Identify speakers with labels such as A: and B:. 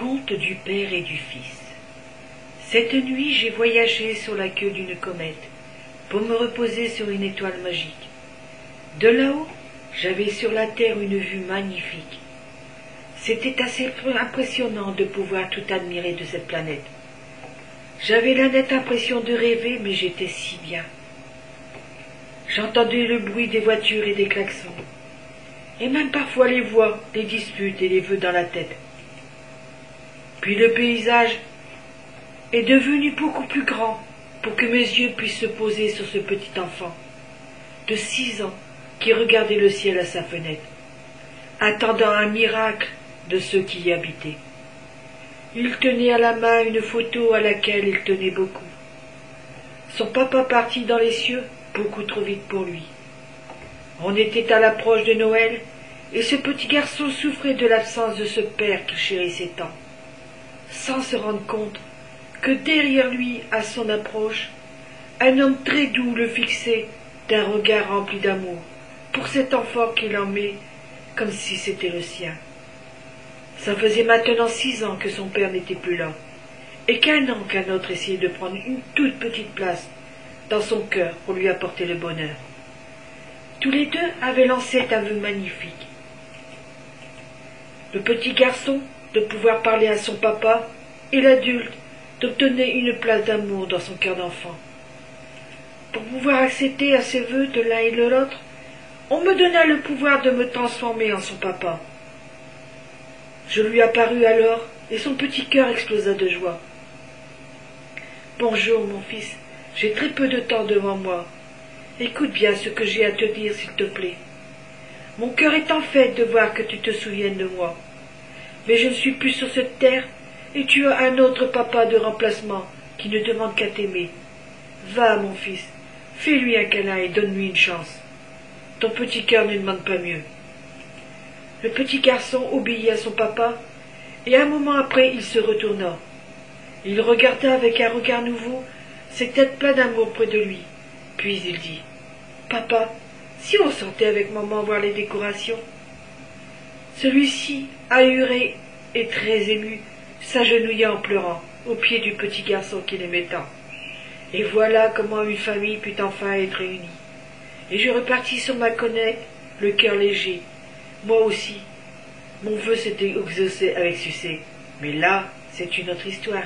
A: Conte du Père et du Fils. Cette nuit, j'ai voyagé sur la queue d'une comète pour me reposer sur une étoile magique. De là-haut, j'avais sur la Terre une vue magnifique. C'était assez impressionnant de pouvoir tout admirer de cette planète. J'avais la nette impression de rêver, mais j'étais si bien. J'entendais le bruit des voitures et des klaxons, et même parfois les voix, les disputes et les vœux dans la tête. Puis le paysage est devenu beaucoup plus grand pour que mes yeux puissent se poser sur ce petit enfant de 6 ans qui regardait le ciel à sa fenêtre, attendant un miracle de ceux qui y habitaient. Il tenait à la main une photo à laquelle il tenait beaucoup. Son papa partit dans les cieux beaucoup trop vite pour lui. On était à l'approche de Noël, et ce petit garçon souffrait de l'absence de ce père qu'il chérissait tant, sans se rendre compte que derrière lui, à son approche, un homme très doux le fixait d'un regard rempli d'amour pour cet enfant qu'il aimait comme si c'était le sien. Ça faisait maintenant 6 ans que son père n'était plus là, et qu'un an qu'un autre essayait de prendre une toute petite place dans son cœur pour lui apporter le bonheur. Tous les deux avaient lancé un vœu magnifique. Le petit garçon de pouvoir parler à son papa, et l'adulte d'obtenir une place d'amour dans son cœur d'enfant. Pour pouvoir accéder à ces vœux de l'un et de l'autre, on me donna le pouvoir de me transformer en son papa. Je lui apparus alors, et son petit cœur explosa de joie. « Bonjour, mon fils, j'ai très peu de temps devant moi. Écoute bien ce que j'ai à te dire, s'il te plaît. Mon cœur est en fête de voir que tu te souviennes de moi. Mais je ne suis plus sur cette terre, et tu as un autre papa de remplacement qui ne demande qu'à t'aimer. Va, mon fils, fais-lui un câlin et donne-lui une chance. Ton petit cœur ne demande pas mieux. » Le petit garçon obéit à son papa, et un moment après il se retourna. Il regarda avec un regard nouveau ses têtes pleines d'amour près de lui. Puis il dit « Papa, si on sortait avec maman voir les décorations ?» Celui-ci, ahuré et très ému, s'agenouilla en pleurant aux pieds du petit garçon qu'il aimait tant. Et voilà comment une famille put enfin être réunie. Et je repartis sur ma comète, le cœur léger. Moi aussi, mon vœu s'était exaucé avec succès. Mais là, c'est une autre histoire.